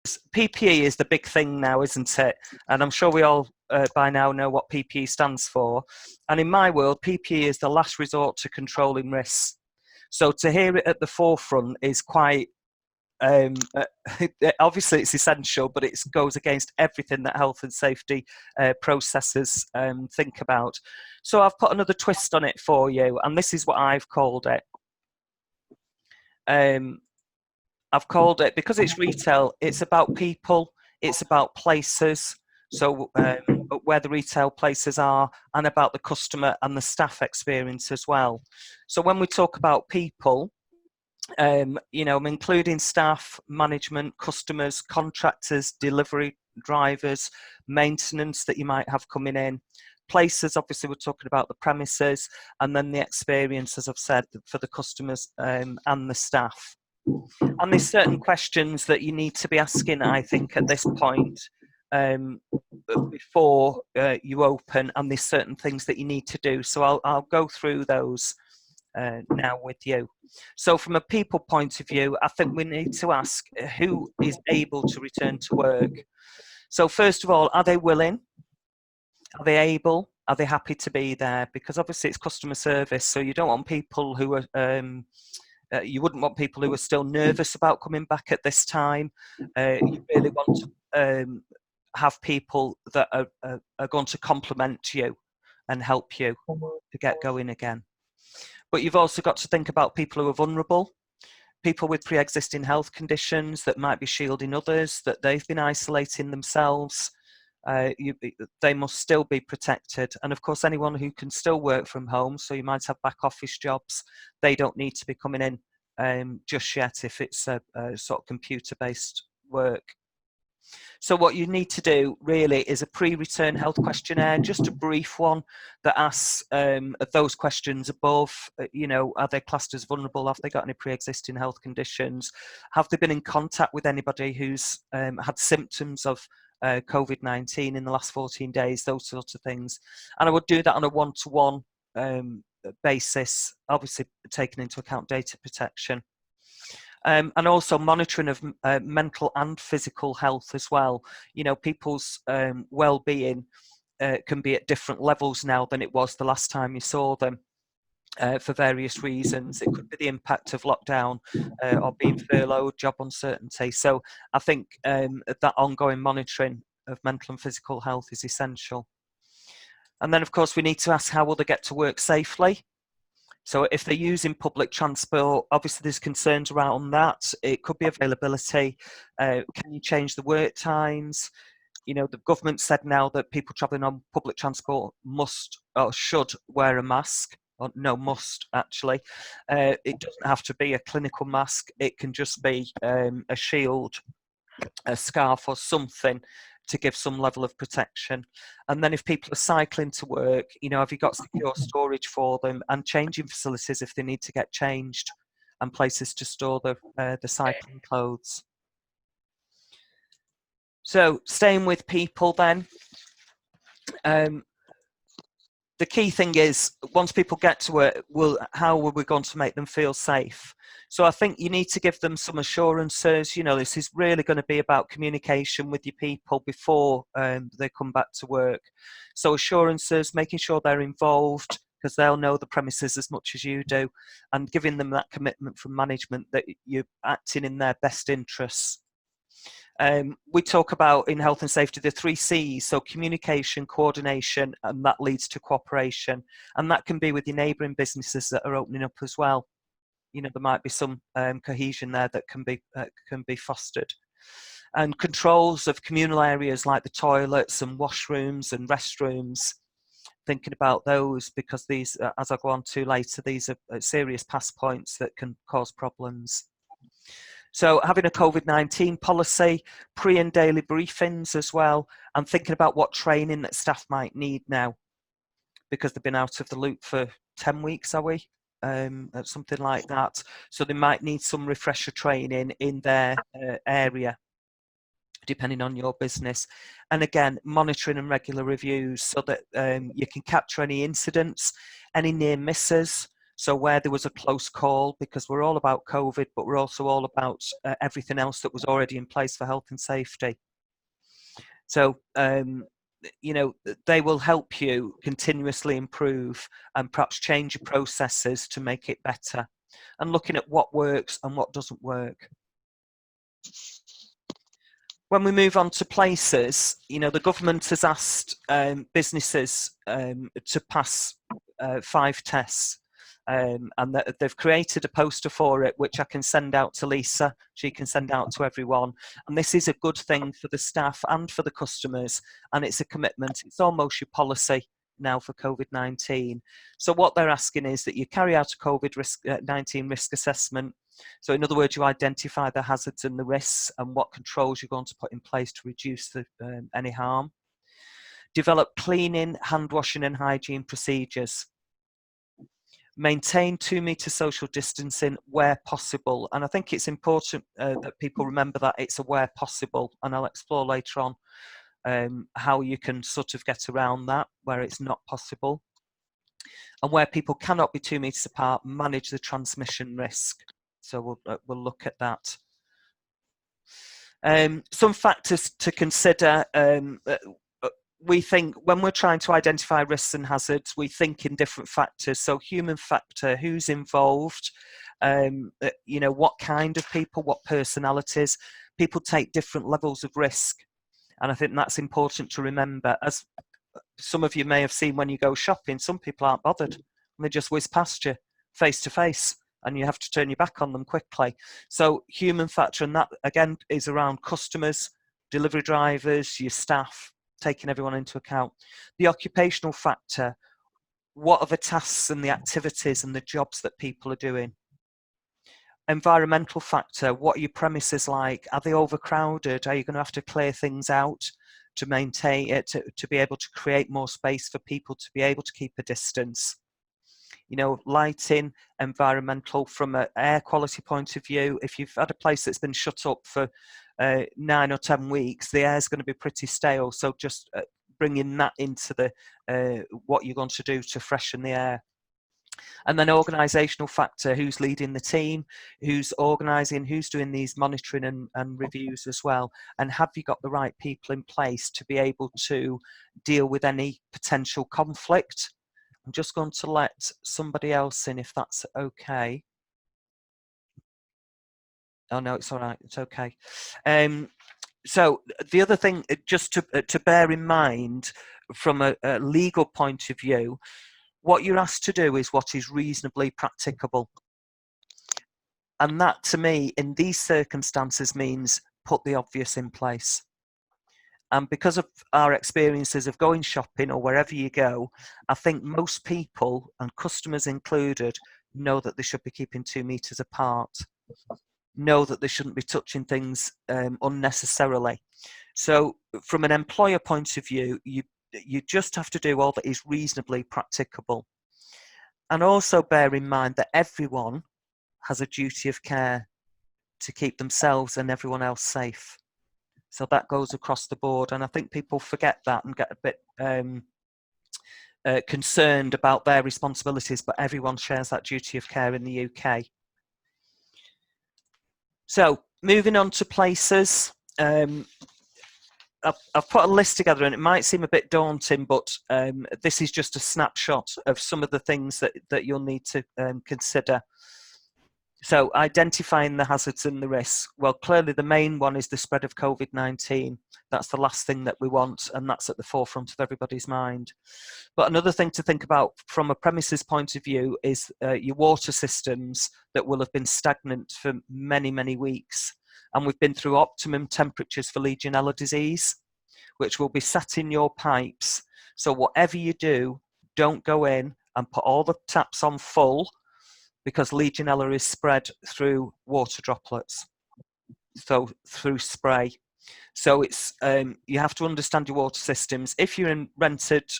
PPE is the big thing now, isn't it? And I'm sure we all by now know what PPE stands for. And in my world, PPE is the last resort to controlling risks. So to hear it at the forefront is quite, obviously it's essential, but it goes against everything that health and safety processes think about. So I've put another twist on it for you, and this is what I've called it. I've called it, because it's retail, it's about people, it's about places, so where the retail places are, and about the customer and the staff experience as well. So when we talk about people, you know, I'm including staff, management, customers, contractors, delivery drivers, maintenance that you might have coming in. Places, obviously, we're talking about the premises, and then the experience, as I've said, for the customers and the staff. And there's certain questions that you need to be asking, I think, at this point before you open, and there's certain things that you need to do. So I'll go through those now with you. So from a people point of view, I think we need to ask who is able to return to work. So first of all, are they willing? Are they able? Are they happy to be there? Because obviously it's customer service, so you don't want people who are you wouldn't want people who are still nervous about coming back at this time. You really want to have people that are going to complement you and help you to get going again. But you've also got to think about people who are vulnerable, people with pre-existing health conditions that might be shielding others, that they've been isolating themselves. They must still be protected. And of course, anyone who can still work from home, so you might have back office jobs, they don't need to be coming in just yet if it's a sort of computer-based work. So what you need to do really is a pre-return health questionnaire, just a brief one that asks those questions above. You know, are they classed as vulnerable? Have they got any pre-existing health conditions? Have they been in contact with anybody who's had symptoms of COVID-19 in the last 14 days, those sorts of things. And I would do that on a one-to-one basis, obviously taking into account data protection. And also monitoring of mental and physical health as well. You know, people's well-being can be at different levels now than it was the last time you saw them. For various reasons. It could be the impact of lockdown or being furloughed, job uncertainty. So I think that ongoing monitoring of mental and physical health is essential. And then, of course, we need to ask how will they get to work safely? So if they're using public transport, obviously there's concerns around that. It could be availability. Can you change the work times? You know, the government said now that people travelling on public transport must or should wear a mask. Or no, must actually. It doesn't have to be a clinical mask. It can just be a shield, a scarf or something to give some level of protection. And then if people are cycling to work, you know, have you got secure storage for them, and changing facilities if they need to get changed, and places to store the cycling clothes. So staying with people then, the key thing is, once people get to it, how are we going to make them feel safe? So I think you need to give them some assurances. You know, this is really going to be about communication with your people before they come back to work. So assurances, making sure they're involved, because they'll know the premises as much as you do, and giving them that commitment from management that you're acting in their best interests. We talk about in health and safety the 3 C's, so communication, coordination, and that leads to cooperation. And that can be with your neighbouring businesses that are opening up as well. You know, there might be some cohesion there that can be fostered. And controls of communal areas like the toilets and washrooms and restrooms, thinking about those, because these, as I'll go on to later, these are serious pass points that can cause problems. So having a COVID-19 policy, pre and daily briefings as well, and thinking about what training that staff might need now, because they've been out of the loop for 10 weeks, are we? Something like that. So they might need some refresher training in their area, depending on your business. And again, monitoring and regular reviews so that you can capture any incidents, any near misses, So where there was a close call, because we're all about COVID, but we're also all about everything else that was already in place for health and safety. So, they will help you continuously improve and perhaps change your processes to make it better, and looking at what works and what doesn't work. When we move on to places, the government has asked businesses to pass 5 tests. And they've created a poster for it, which I can send out to Lisa. She can send out to everyone. And this is a good thing for the staff and for the customers. And it's a commitment. It's almost your policy now for COVID-19. So what they're asking is that you carry out a COVID-19 risk assessment. So in other words, you identify the hazards and the risks and what controls you're going to put in place to reduce any harm. Develop cleaning, hand washing and hygiene procedures. Maintain 2 metre social distancing where possible. And I think it's important that people remember that it's a where possible. And I'll explore later on how you can sort of get around that, where it's not possible. And where people cannot be 2 metres apart, manage the transmission risk. So we'll look at that. Some factors to consider. We think when we're trying to identify risks and hazards, we think in different factors. So human factor, who's involved, what kind of people, what personalities. People take different levels of risk. And I think that's important to remember. As some of you may have seen when you go shopping, some people aren't bothered. They just whiz past you face to face, and you have to turn your back on them quickly. So human factor, and that again is around customers, delivery drivers, your staff, taking everyone into account. The occupational factor, what are the tasks and the activities and the jobs that people are doing? Environmental factor, what are your premises like? Are they overcrowded? Are you going to have to clear things out to maintain it, to be able to create more space for people to be able to keep a distance? Lighting, environmental, from an air quality point of view. If you've had a place that's been shut up for 9 or 10 weeks, the air's going to be pretty stale. So just bringing that into what you're going to do to freshen the air. And then organisational factor, who's leading the team, who's organising, who's doing these monitoring and reviews as well. And have you got the right people in place to be able to deal with any potential conflict? I'm just going to let somebody else in if that's okay. Oh no, it's all right, it's okay. So the other thing, just to bear in mind from a legal point of view, what you're asked to do is what is reasonably practicable. And that, to me, in these circumstances means put the obvious in place. And because of our experiences of going shopping or wherever you go, I think most people, and customers included, know that they should be keeping 2 meters apart, know that they shouldn't be touching things unnecessarily. So from an employer point of view, you just have to do all that is reasonably practicable. And also bear in mind that everyone has a duty of care to keep themselves and everyone else safe. So that goes across the board. And I think people forget that and get a bit concerned about their responsibilities, but everyone shares that duty of care in the UK. So moving on to places. I've put a list together, and it might seem a bit daunting, but this is just a snapshot of some of the things that you'll need to consider. So identifying the hazards and the risks. Well, clearly the main one is the spread of COVID-19. That's the last thing that we want, and that's at the forefront of everybody's mind. But another thing to think about from a premises point of view is your water systems that will have been stagnant for many, many weeks. And we've been through optimum temperatures for Legionella disease, which will be sat in your pipes. So whatever you do, don't go in and put all the taps on full, because Legionella is spread through water droplets, so through spray. So it's you have to understand your water systems. If you're in rented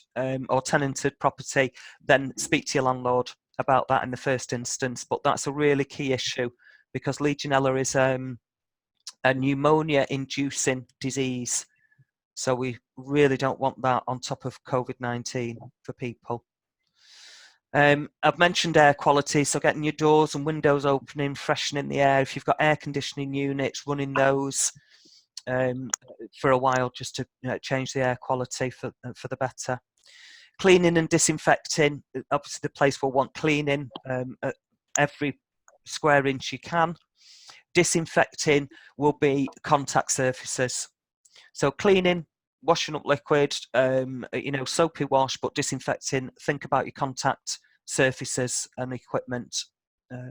or tenanted property, then speak to your landlord about that in the first instance. But that's a really key issue, because Legionella is a pneumonia-inducing disease. So we really don't want that on top of COVID-19 for people. I've mentioned air quality, so getting your doors and windows opening, freshening the air. If you've got air conditioning units, running those for a while just to change the air quality for the better. Cleaning and disinfecting. Obviously, the place will want cleaning at every square inch you can. Disinfecting will be contact surfaces. So cleaning, washing up liquid, soapy wash, but disinfecting, think about your contact surfaces and equipment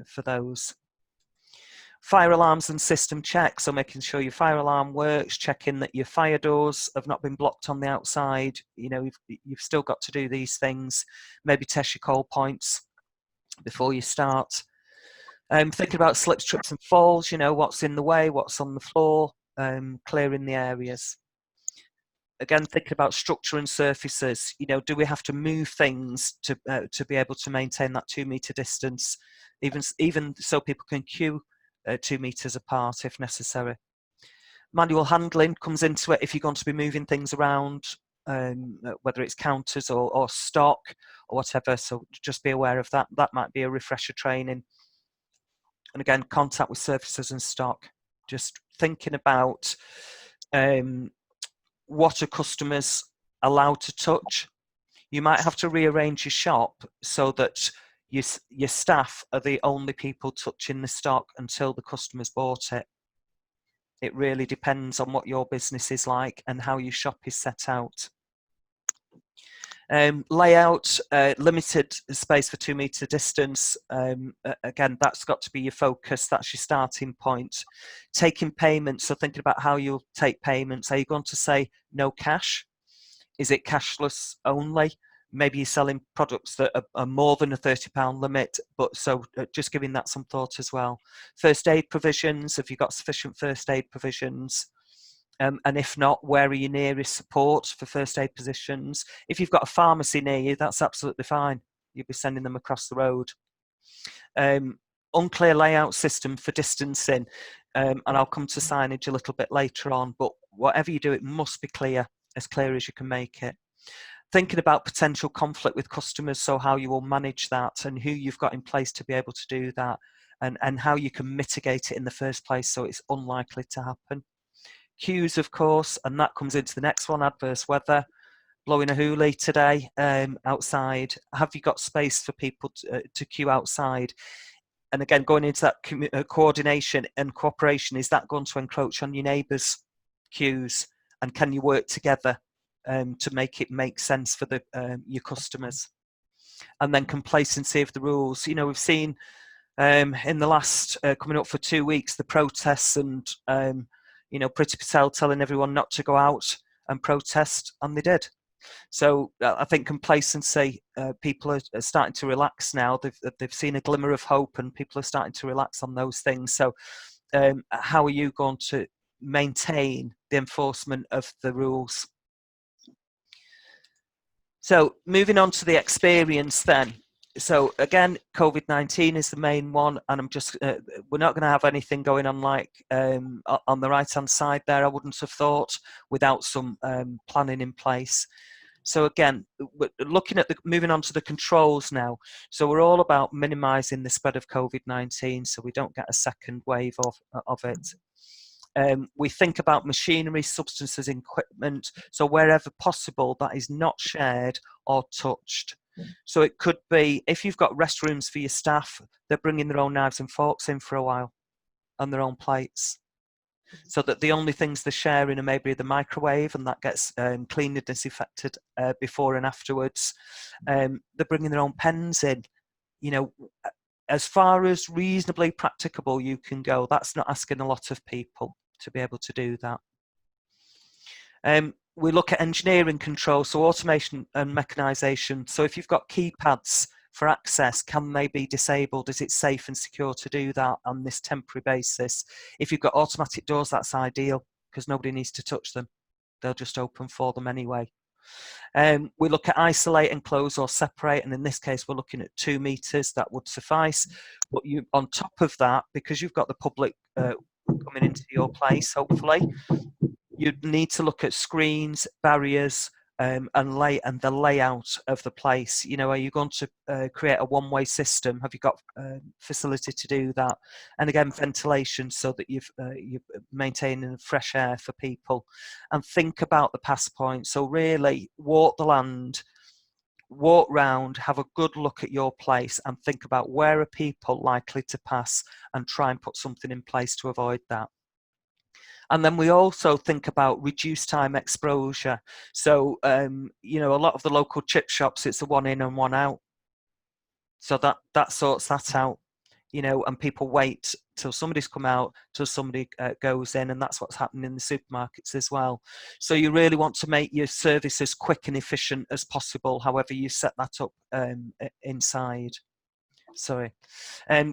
for those. Fire alarms and system checks, so making sure your fire alarm works, checking that your fire doors have not been blocked on the outside. You've still got to do these things. Maybe test your cold points before you start. Thinking about slips, trips and falls, what's in the way, what's on the floor, clearing the areas. Again, thinking about structure and surfaces, do we have to move things to be able to maintain that 2 metre distance, even so people can queue 2 metres apart if necessary. Manual handling comes into it if you're going to be moving things around, whether it's counters or stock or whatever, so just be aware of that. That might be a refresher training. And again, contact with surfaces and stock, just thinking about what are customers allowed to touch. You might have to rearrange your shop so that your staff are the only people touching the stock until the customer's bought it. It really depends on what your business is like and how your shop is set out. Layout, limited space for 2 metre distance. Again, that's got to be your focus. That's your starting point. Taking payments, so thinking about how you'll take payments. Are you going to say no cash? Is it cashless only? Maybe you're selling products that are more than a £30 limit, but so just giving that some thought as well. First aid provisions, have you got sufficient first aid provisions? And if not, where are your nearest support for first aid positions? If you've got a pharmacy near you, that's absolutely fine. You'll be sending them across the road. Unclear layout system for distancing, and I'll come to signage a little bit later on, but whatever you do, it must be clear as you can make it. Thinking about potential conflict with customers, so how you will manage that and who you've got in place to be able to do that, and how you can mitigate it in the first place so it's unlikely to happen. Queues, of course, and that comes into the next one, adverse weather. Blowing a hoolie today outside. Have you got space for people to queue outside? And again, going into that coordination and cooperation, is that going to encroach on your neighbours' queues? And can you work together to make it make sense for your customers? And then complacency of the rules. We've seen in the last coming up for 2 weeks the protests and Priti Patel telling everyone not to go out and protest, and they did. So I think complacency, people are starting to relax now. They've seen a glimmer of hope, and people are starting to relax on those things. So how are you going to maintain the enforcement of the rules? So moving on to the experience then. So again, COVID-19 is the main one, and I'm just we're not going to have anything going on like on the right-hand side there, I wouldn't have thought, without some planning in place. So again, we're looking at moving on to the controls now. So we're all about minimising the spread of COVID-19 so we don't get a second wave of it. We think about machinery, substances, equipment, so wherever possible that is not shared or touched. So it could be, if you've got restrooms for your staff, they're bringing their own knives and forks in for a while and their own plates. So that the only things they're sharing are maybe the microwave, and that gets cleaned and disinfected before and afterwards. They're bringing their own pens in. As far as reasonably practicable you can go, that's not asking a lot of people to be able to do that. We look at engineering control, so automation and mechanisation. So if you've got keypads for access, can they be disabled? Is it safe and secure to do that on this temporary basis? If you've got automatic doors, that's ideal because nobody needs to touch them. They'll just open for them anyway. We look at isolate and close or separate, and in this case we're looking at 2 meters. That would suffice. But you, on top of that, because you've got the public coming into your place, hopefully, you'd need to look at screens, barriers, and the layout of the place. You know, are you going to create a one-way system? Have you got facility to do that? And again, ventilation, so that you're maintaining fresh air for people. And think about the pass points. So really walk the land, walk round, have a good look at your place, and think about where are people likely to pass, and try and put something in place to avoid that. And then we also think about reduced time exposure. So, you know, a lot of the local chip shops, it's a one in and one out. So that sorts that out, you know, and people wait till somebody's come out, till somebody goes in, and that's what's happening in the supermarkets as well. So you really want to make your service as quick and efficient as possible, however you set that up inside. Sorry.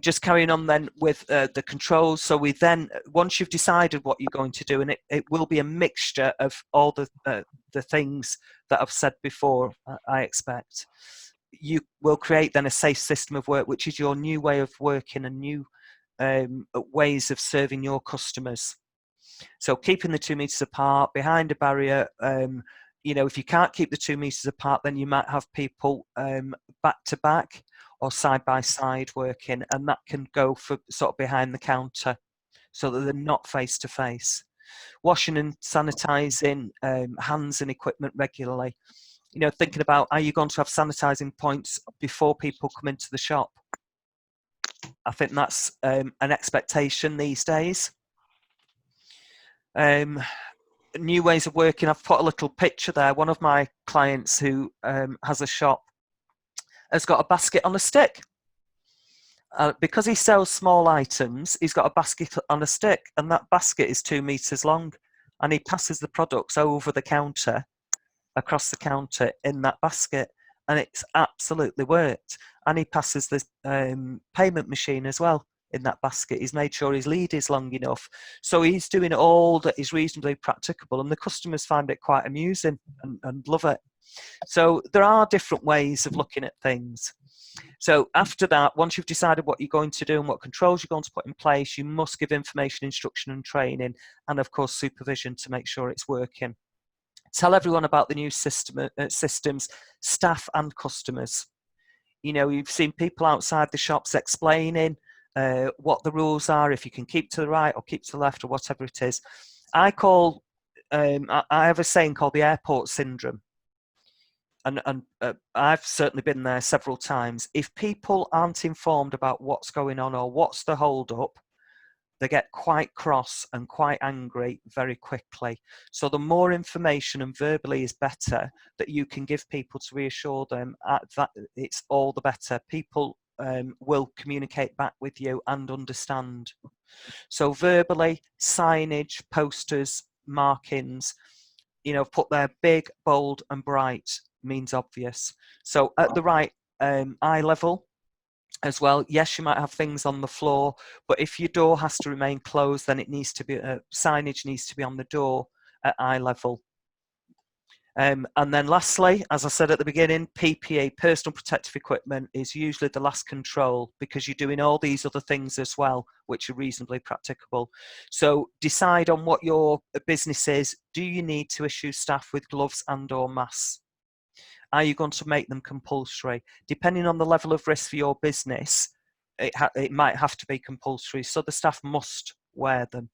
Just carrying on then with the controls. So we then, once you've decided what you're going to do, and it will be a mixture of all the things that I've said before, I expect, you will create then a safe system of work, which is your new way of working and new ways of serving your customers. So keeping the 2 meters apart, behind a barrier. You know, if you can't keep the 2 meters apart, then you might have people back to back or side by side working, and that can go for sort of behind the counter, so that they're not face to face. Washing and sanitizing hands and equipment regularly. You know, thinking about, are you going to have sanitizing points before people come into the shop? I think that's an expectation these days. New ways of working. I've put a little picture there. One of my clients who has a shop has got a basket on a stick. Because he sells small items, he's got a basket on a stick, and that basket is 2 meters long, and he passes the products over the counter, across the counter in that basket, and it's absolutely worked. And he passes the payment machine as well in that basket. He's made sure his lead is long enough, so he's doing all that is reasonably practicable, and the customers find it quite amusing and love it. So there are different ways of looking at things. So after that, once you've decided what you're going to do and what controls you're going to put in place, you must give information, instruction and training, and of course supervision to make sure it's working. Tell everyone about the new systems, staff and customers. You know, you've seen people outside the shops explaining what the rules are, if you can keep to the right or keep to the left or whatever it is. I have a saying called the airport syndrome. And I've certainly been there several times. If people aren't informed about what's going on or what's the hold up, they get quite cross and quite angry very quickly. So the more information, and verbally is better, that you can give people to reassure them, that it's all the better. People will communicate back with you and understand. So verbally, signage, posters, markings, you know, put there big, bold and bright means obvious. So at the right eye level as well, yes, you might have things on the floor, but if your door has to remain closed, then it needs to be, signage needs to be on the door at eye level. And then lastly, as I said at the beginning, PPE, personal protective equipment, is usually the last control, because you're doing all these other things as well, which are reasonably practicable. So decide on what your business is. Do you need to issue staff with gloves and or masks? Are you going to make them compulsory? Depending on the level of risk for your business, it might have to be compulsory. So the staff must wear them,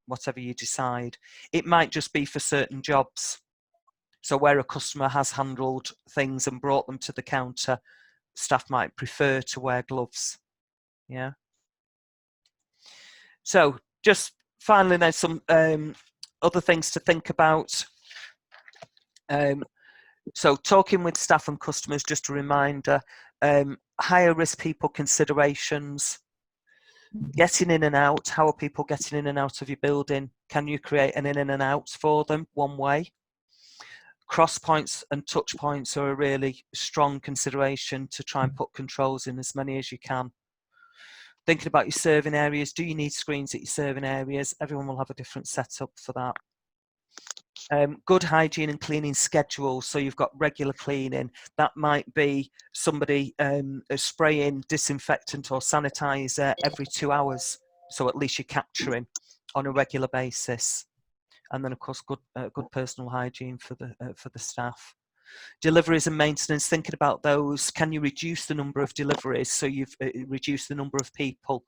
whatever you decide. It might just be for certain jobs. So where a customer has handled things and brought them to the counter, staff might prefer to wear gloves. Yeah. So just finally, there's some other things to think about. So talking with staff and customers, just a reminder, higher risk people considerations, getting in and out. How are people getting in and out of your building? Can you create an in and out for them one way? Cross points and touch points are a really strong consideration to try and put controls in as many as you can. Thinking about your serving areas, do you need screens at your serving areas? Everyone will have a different setup for that. Good hygiene and cleaning schedules, so you've got regular cleaning. That might be somebody spraying disinfectant or sanitizer every 2 hours, so at least you're capturing on a regular basis. and then of course good personal hygiene for the staff. Deliveries and maintenance, thinking about those. Can you reduce the number of deliveries so you've reduced the number of people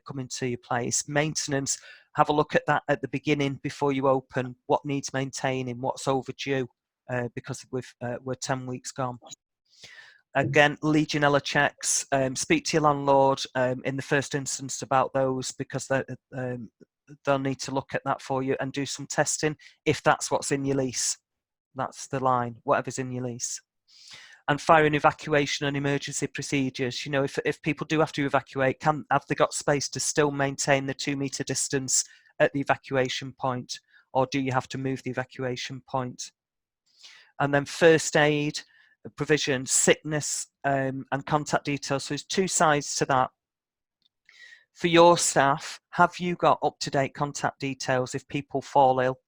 coming to your place? Maintenance, have a look at that at the beginning before you open. What needs maintaining? What's overdue? Because we're 10 weeks gone. Again, Legionella checks. Speak to your landlord in the first instance about those, because they'll need to look at that for you and do some testing if that's what's in your lease. That's the line, whatever's in your lease. And fire and evacuation and emergency procedures. You know, if people do have to evacuate, have they got space to still maintain the 2 metre distance at the evacuation point, or do you have to move the evacuation point? And then first aid, provision, sickness, and contact details. So there's two sides to that. For your staff, have you got up-to-date contact details if people fall ill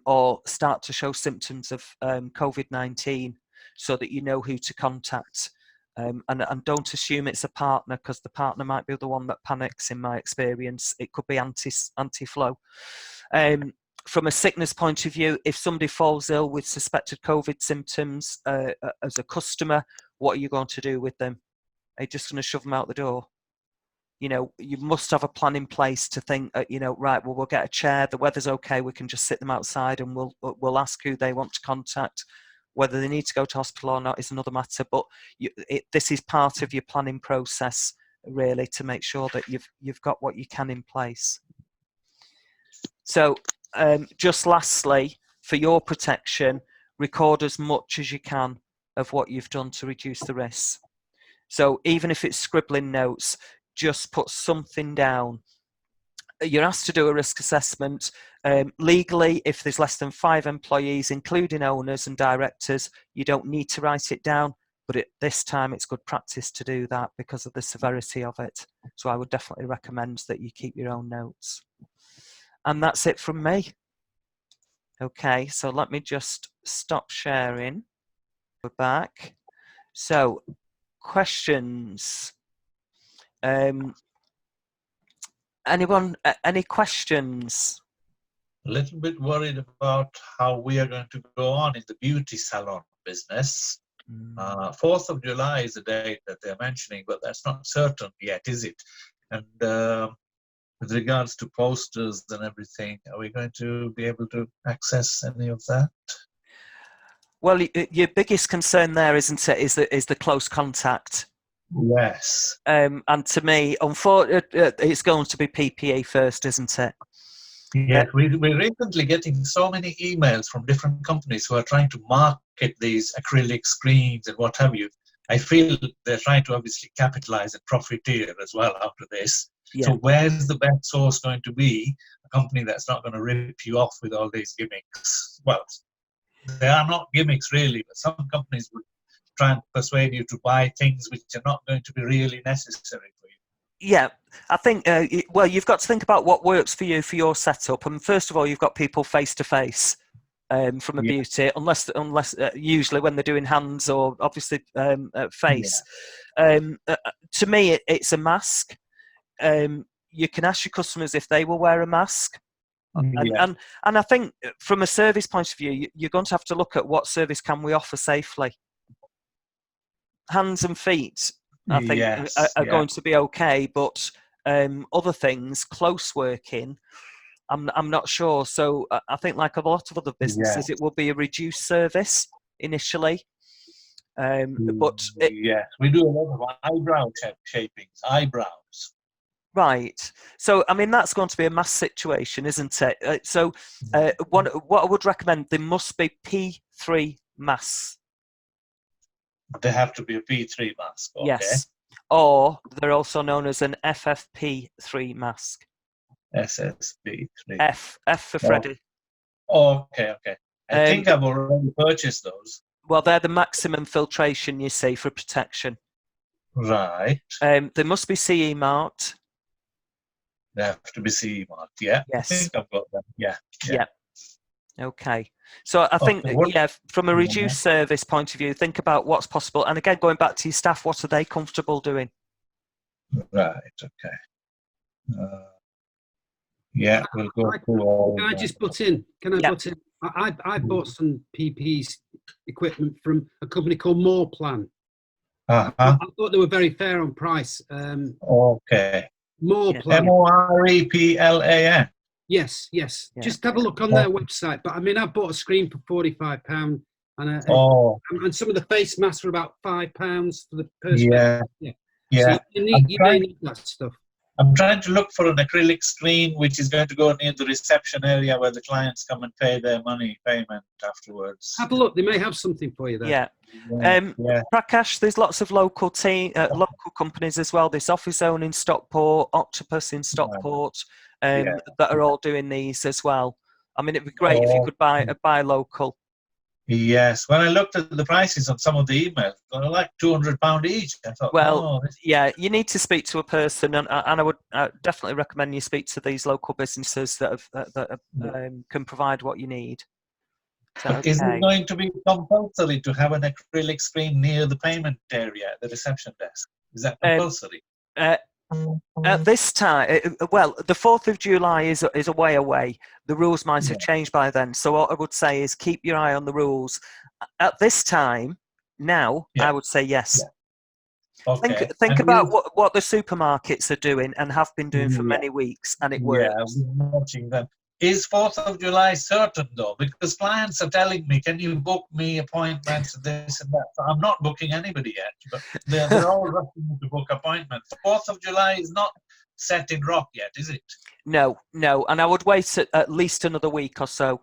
or start to show symptoms of COVID-19, so that you know who to contact? And don't assume it's a partner, because the partner might be the one that panics, in my experience. It could be anti-flow. From a sickness point of view, if somebody falls ill with suspected COVID symptoms as a customer, what are you going to do with them? Are you just going to shove them out the door? You know, you must have a plan in place to think, you know, right, well, we'll get a chair, the weather's okay, we can just sit them outside, and we'll ask who they want to contact. Whether they need to go to hospital or not is another matter, but this is part of your planning process, really, to make sure that you've got what you can in place. So just lastly, for your protection, record as much as you can of what you've done to reduce the risks. So even if it's scribbling notes, just put something down. You're asked to do a risk assessment. Legally, if there's less than 5 employees, including owners and directors, you don't need to write it down, but at this time it's good practice to do that because of the severity of it. So I would definitely recommend that you keep your own notes. And that's it from me. Okay, so let me just stop sharing. We're back. So, questions? Anyone, any questions? A little bit worried about how we are going to go on in the beauty salon business. 4th of July is the date that they're mentioning, but that's not certain yet, is it? And with regards to posters and everything, are we going to be able to access any of that? Well, your biggest concern there, isn't it, is the close contact. Yes. And to me, unfortunately, it's going to be PPE first, isn't it? Yes, we're recently getting so many emails from different companies who are trying to market these acrylic screens and what have you. I feel they're trying to obviously capitalize and profiteer as well after this. Yeah. So where's the best source going to be? A company that's not going to rip you off with all these gimmicks. Well, they are not gimmicks really, but some companies would try and persuade you to buy things which are not going to be really necessary for you. Yeah, I think, well, you've got to think about what works for you for your setup. And first of all, you've got people face to face from a beauty, unless usually when they're doing hands or obviously face. Yeah. To me, it's a mask. You can ask your customers if they will wear a mask. And I think from a service point of view, you're going to have to look at what service can we offer safely. Hands and feet, I think, are going to be okay, but other things, close working, I'm not sure. So I think, like a lot of other businesses, it will be a reduced service initially. But yes, we do a lot of eyebrow shapings, eyebrows. Right. So, I mean, that's going to be a mass situation, isn't it? So, what I would recommend, there must be P3 masks. They have to be a P3 mask. Okay. Yes. Or they're also known as an FFP3 mask. SSP3. F for Freddie. Oh, okay. I think I've already purchased those. Well, they're the maximum filtration, you see, for protection. Right. They must be CE marked. They have to be CE marked, yeah. Yes. I think I've got them, yeah. Okay. So I think, from a reduced service point of view, think about what's possible. And again, going back to your staff, what are they comfortable doing? Right, okay. Yeah, we'll go through all Can I that. just butt in? Can I Yeah. butt in? I bought some PPE equipment from a company called More Plan. Uh-huh. I thought they were very fair on price. Okay. More Yeah. Plan. MOREPLAN. Yes. Yeah. Just have a look on their website. But I mean, I bought a screen for £45, Oh, and some of the face masks were about £5 for the person. yeah. Yeah. Yeah. So you may need that stuff. I'm trying to look for an acrylic screen which is going to go near the reception area where the clients come and pay their payment afterwards. Have a look. They may have something for you there. Yeah. Yeah. Prakash, there's lots of local local companies as well. There's Office Zone in Stockport, Octopus in Stockport, that are all doing these as well. I mean, it'd be great if you could buy local. Yes. When I looked at the prices on some of the emails, they were like £200 each. I thought, Well, yeah, you need to speak to a person, and I would definitely recommend you speak to these local businesses that can provide what you need. But is it going to be compulsory to have an acrylic screen near the payment area at the reception desk? Is that compulsory? At this time, well, the 4th of July is a way away. The rules might have changed by then. So what I would say is keep your eye on the rules. At this time, now, I would say yes. Okay. Think about what the supermarkets are doing and have been doing for many weeks, and it works. Yeah, I've been watching them. Is 4th of July certain though? Because clients are telling me, can you book me appointments and this and that? So I'm not booking anybody yet, but they're all rushing to book appointments. 4th of July is not set in rock yet, is it? No, and I would wait at least another week or so,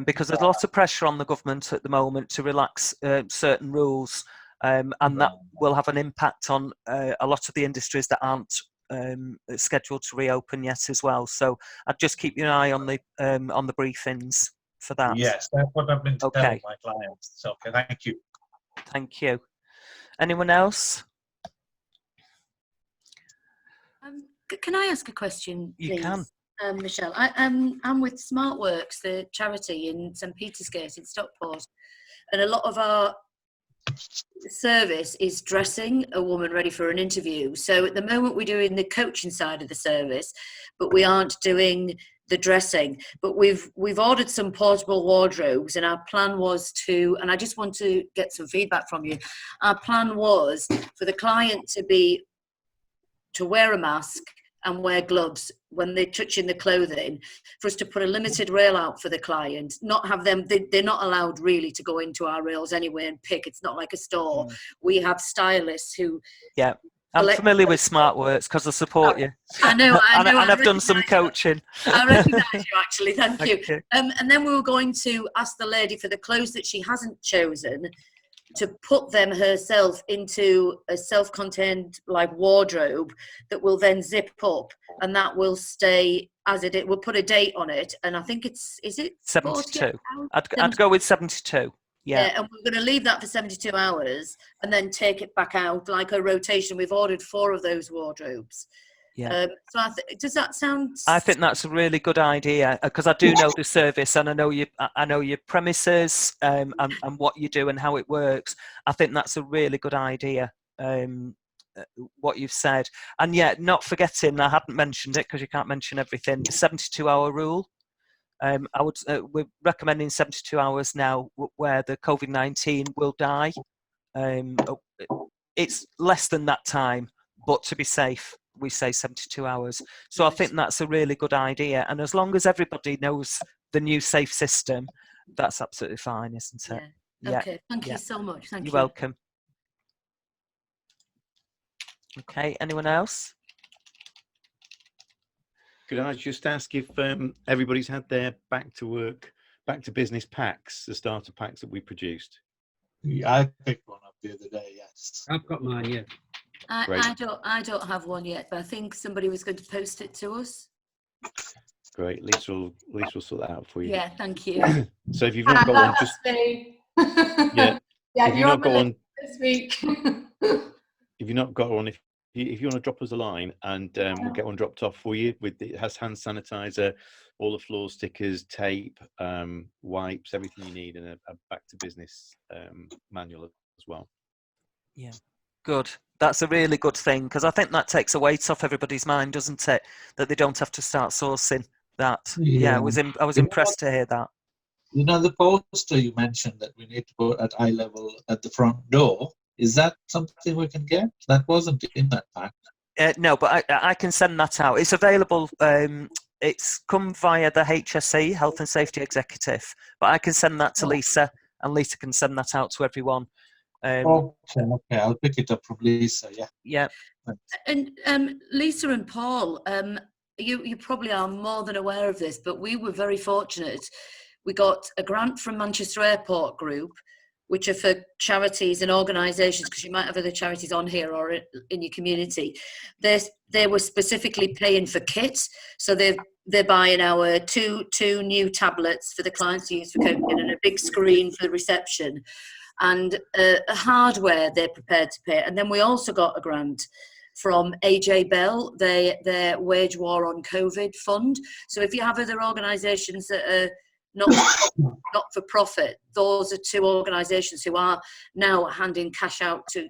because there's lots of pressure on the government at the moment to relax certain rules, and that will have an impact on a lot of the industries that aren't scheduled to reopen yet as well. So I'd just keep your eye on the briefings for that. Yes, that's what I've been telling my clients. So, okay, thank you. Thank you. Anyone else? Can I ask a question, please? You can. Michelle, I'm with SmartWorks, the charity in St Petersgate in Stockport, and a lot of our service is dressing a woman ready for an interview. So at the moment we're doing the coaching side of the service, but we aren't doing the dressing. But we've ordered some portable wardrobes, and our plan was to, and I just want to get some feedback from you. Our plan was for the client to wear a mask and wear gloves when they're touching the clothing, for us to put a limited rail out for the client, not have them, they're not allowed really to go into our rails anyway and pick. It's not like a store. We have stylists who... Yeah, I'm familiar with SmartWorks because I support you. I know. And I've done some coaching. I recognise you, actually. Thank you. And then we were going to ask the lady for the clothes that she hasn't chosen to put them herself into a self-contained like wardrobe that will then zip up, and that will stay as it. We'll put a date on it, and I think is it 72? I'd go with 72. Yeah, and we're going to leave that for 72 hours and then take it back out like a rotation. We've ordered 4 of those wardrobes. Yeah. So does that sound? I think that's a really good idea, because I do know the service, and I know your premises, and what you do and how it works. I think that's a really good idea. What you've said, and yet not forgetting, I hadn't mentioned it because you can't mention everything. The 72-hour rule. We're recommending 72 hours now, where the COVID-19 will die. It's less than that time, but to be safe, we say 72 hours. So I think that's a really good idea. And as long as everybody knows the new safe system, that's absolutely fine, isn't it? Yeah. Okay. Thank you so much. Thank you. You're welcome. Okay. Anyone else? Could I just ask if everybody's had their back to business packs, the starter packs that we produced? Yeah, I picked one up the other day, yes. I've got mine, yeah. I don't have one yet, but I think somebody was going to post it to us. Great, Lisa will sort that out for you. Yeah, thank you. So if you've not got one, just yeah, if you've not got one this week. If you've not got one, if you want to drop us a line, and we'll get one dropped off for you. It has hand sanitizer, all the floor stickers, tape, wipes, everything you need, and a back to business manual as well. Yeah, good. That's a really good thing, because I think that takes a weight off everybody's mind, doesn't it? That they don't have to start sourcing that. Yeah, I was You know impressed to hear that. the poster you mentioned that we need to put at eye level at the front door. Is that something we can get? That wasn't in that pack. No, but I can send that out. It's available. It's come via the HSE, Health and Safety Executive, but I can send that to Lisa, and Lisa can send that out to everyone. Okay, I'll pick it up from Lisa. Yeah. Yeah. Thanks. And Lisa and Paul, you probably are more than aware of this, but we were very fortunate. We got a grant from Manchester Airport Group, which are for charities and organisations, because you might have other charities on here or in your community. They were specifically paying for kit, so they're buying our two new tablets for the clients to use for coaching and a big screen for the reception, and a hardware they're prepared to pay. And then we also got a grant from AJ Bell, their Wage War on COVID fund. So if you have other organisations that are not for profit, those are two organisations who are now handing cash out to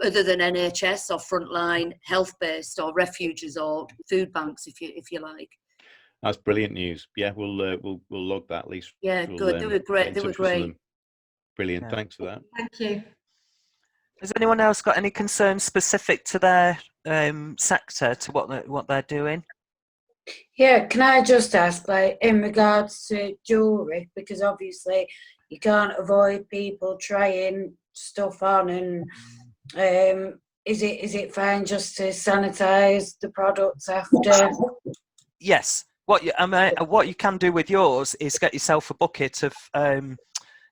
other than NHS or frontline health-based or refuges or food banks, if you like. That's brilliant news. Yeah, we'll log that, Lisa. Yeah, We'll, good. They were great. They were great. Brilliant. Yeah. Thanks for that. Thank you. Has anyone else got any concerns specific to their sector, to what they're doing? Yeah, can I just ask, like, in regards to jewellery, because obviously you can't avoid people trying stuff on, and is it fine just to sanitise the products after? Yes. What you can do with yours is get yourself a bucket of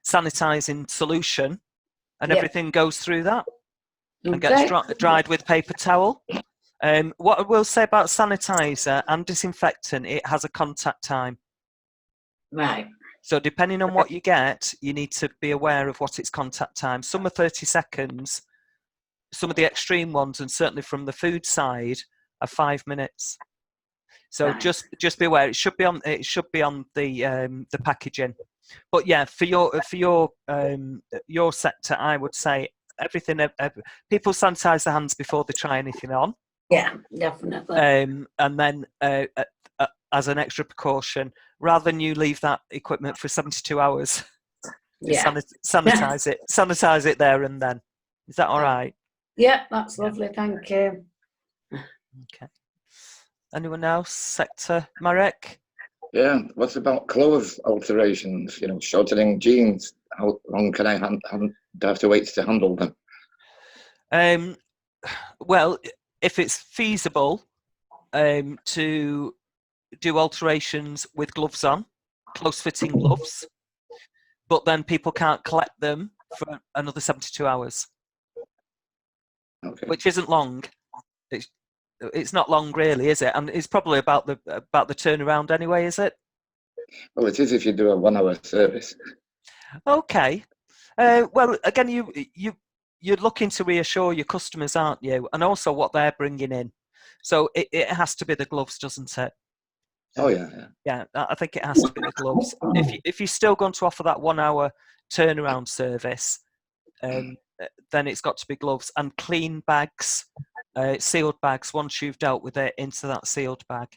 sanitising solution, and Yep. everything goes through that and Okay. gets dried with paper towel. What I will say about sanitizer and disinfectant, it has a contact time. Right. So depending on what you get, you need to be aware of what its contact time. Some are 30 seconds, some of the extreme ones, and certainly from the food side, are 5 minutes. So Right. just be aware. It should be on the packaging. But yeah, for your sector, I would say everything. People sanitize their hands before they try anything on. Yeah, definitely. And then as an extra precaution, rather than you leave that equipment for 72 hours, Yeah. sanitize it there and then. Is that all right? Yeah, that's lovely. Thank you. Okay. Anyone else? Sector, Marek? Yeah, what about clothes alterations? Shortening jeans. How long can I have to wait to handle them? Well, if it's feasible to do alterations with gloves on, close-fitting gloves, but then people can't collect them for another 72 hours, Okay. which isn't long. It's not long, really, is it? And it's probably about the turnaround anyway, is it? Well, it is if you do a 1 hour service. Okay. Well, again, you're looking to reassure your customers, aren't you? And also what they're bringing in. So it has to be the gloves, doesn't it? Oh yeah. Yeah, I think it has to be the gloves. If you're still going to offer that 1 hour turnaround service, then it's got to be gloves and clean bags, sealed bags. Once you've dealt with it, into that sealed bag.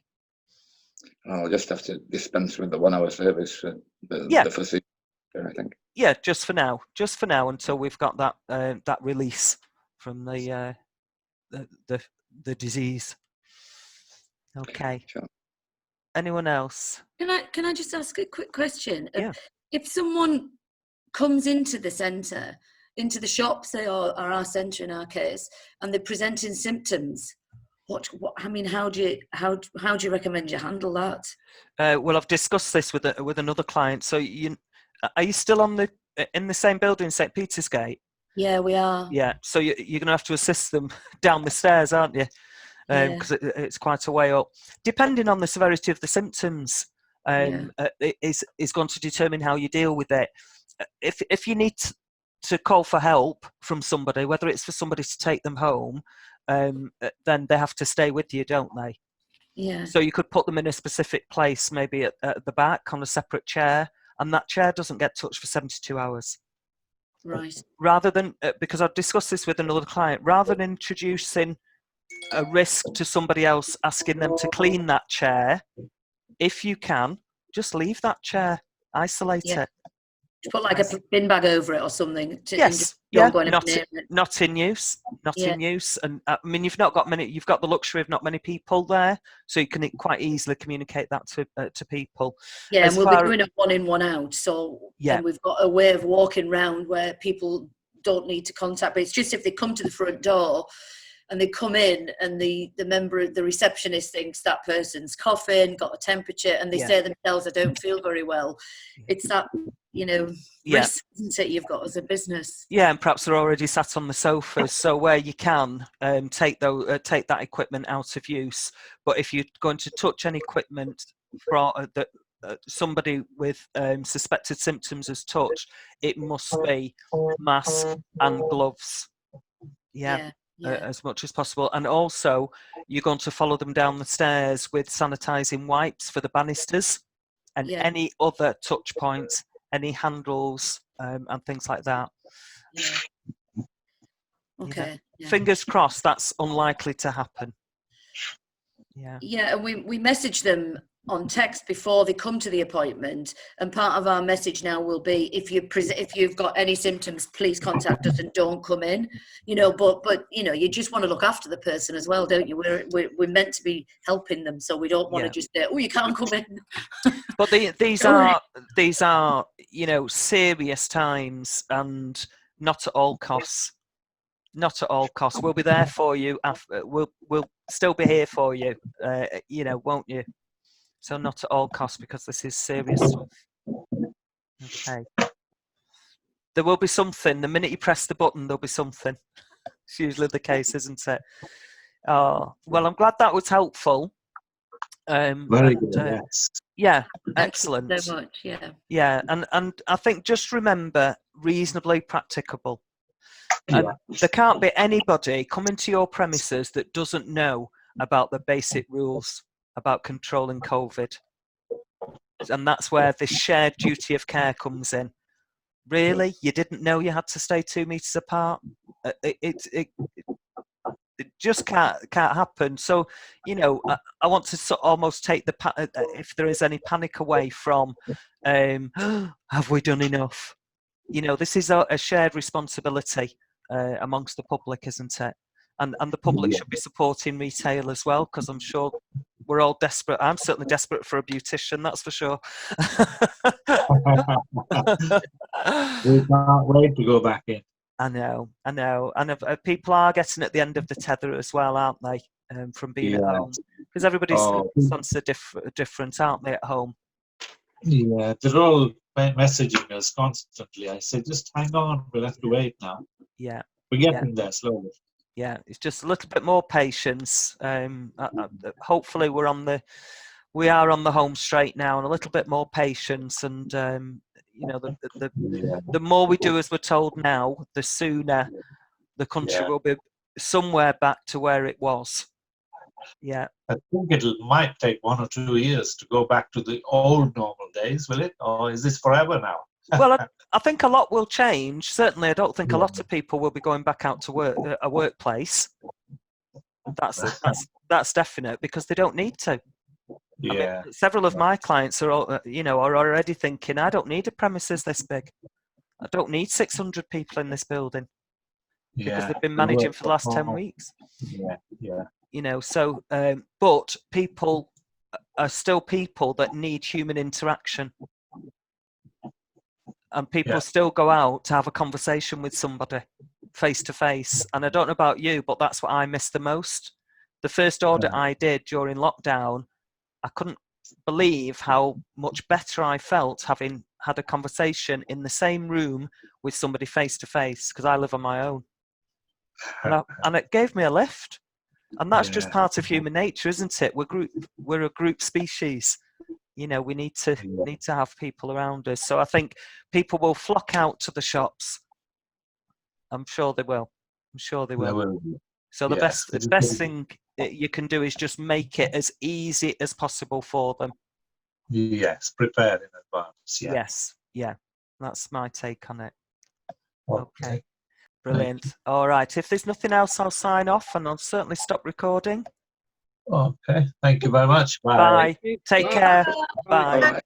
I'll just have to dispense with the 1 hour service for the foreseeable, I think. Yeah, just for now, until we've got that release from the disease. Okay. Sure. Anyone else? Can I just ask a quick question? Yeah. If someone comes into the centre, into the shop, say, or our centre in our case, and they're presenting symptoms, how do you recommend you handle that? Well, I've discussed this with another client. So are you still in the same building, St. Peter's Gate? Yeah, we are. Yeah. So you're going to have to assist them down the stairs, aren't you? Because it's quite a way up. Depending on the severity of the symptoms, is going to determine how you deal with it. If you need to call for help from somebody, whether it's for somebody to take them home, then they have to stay with you, don't they? Yeah. So you could put them in a specific place, maybe at the back on a separate chair, and that chair doesn't get touched for 72 hours. Right. Rather than, because I've discussed this with another client, rather than introducing a risk to somebody else, asking them to clean that chair, if you can, just leave that chair, isolate Yeah. it. Just put like a bin bag over it or something. Yes, Don't go anywhere near it. not in use, in use. And I mean, you've got the luxury of not many people there, so you can quite easily communicate that to people. Yeah, and we'll be doing a 1 in, 1 out. So then we've got a way of walking round where people don't need to contact. But it's just if they come to the front door and they come in and the receptionist thinks that person's coughing, got a temperature, and they say themselves, I don't feel very well. It's that, risk, isn't it, you've got as a business. Yeah, and perhaps they're already sat on the sofas. So where you can, take that equipment out of use. But if you're going to touch any equipment that somebody with suspected symptoms has touched, it must be mask and gloves. Yeah. As much as possible. And also, you're going to follow them down the stairs with sanitising wipes for the banisters and any other touch points, any handles and things like that. Okay. Fingers crossed that's unlikely to happen. And we message them on text before they come to the appointment, and part of our message now will be, if you've got any symptoms, please contact us and don't come in. But you just want to look after the person as well, don't you? We're meant to be helping them, so we don't want to just say, oh, you can't come in. But these are serious times, and not at all costs. Not at all costs. We'll be there for you. We'll still be here for you. Won't you? So not at all costs, because this is serious stuff. Okay. There will be something. The minute you press the button, there'll be something. It's usually the case, isn't it? Well, I'm glad that was helpful. Very good. Yes. Yeah, excellent. Thank you so much. Yeah. Yeah, and I think just remember, reasonably practicable. And there can't be anybody coming to your premises that doesn't know about the basic rules about controlling COVID. And that's where this shared duty of care comes in. Really? You didn't know you had to stay 2 meters apart? It just can't happen. So, I want to almost take if there is any panic away from, have we done enough? This is a shared responsibility amongst the public, isn't it? And the public should be supporting retail as well, because I'm sure we're all desperate. I'm certainly desperate for a beautician, that's for sure. We can't wait to go back in. I know. And people are getting at the end of the tether as well, aren't they? From being at home, because everybody's different, aren't they, at home? Yeah, they're all messaging us constantly. I say, just hang on, we'll have to wait now. Yeah. We're getting there slowly. Yeah, it's just a little bit more patience. Hopefully we are on the home straight now, and a little bit more patience. And the more we do as we're told now, the sooner the country will be somewhere back to where it was. Yeah, I think it might take 1 or 2 years to go back to the old normal days, will it? Or is this forever now? Well, I think a lot will change. Certainly, I don't think a lot of people will be going back out to a workplace. That's definite, because they don't need to. Yeah. I mean, several of my clients are already thinking, I don't need a premises this big. I don't need 600 people in this building, because they've been managing for the last 10 weeks. Yeah. So, but people are still people that need human interaction. And people still go out to have a conversation with somebody face to face. And I don't know about you, but that's what I miss the most. The first audit I did during lockdown, I couldn't believe how much better I felt having had a conversation in the same room with somebody face to face, because I live on my own. And it gave me a lift. And that's just part of human nature, isn't it? We're a group species. We need to have people around us. So I think people will flock out to the shops. I'm sure they will. So the best thing you can do is just make it as easy as possible for them. Yes, prepare in advance. Yeah. Yes, that's my take on it. Okay. Brilliant. All right. If there's nothing else, I'll sign off, and I'll certainly stop recording. Okay, thank you very much. Bye. Take care. Bye. Bye.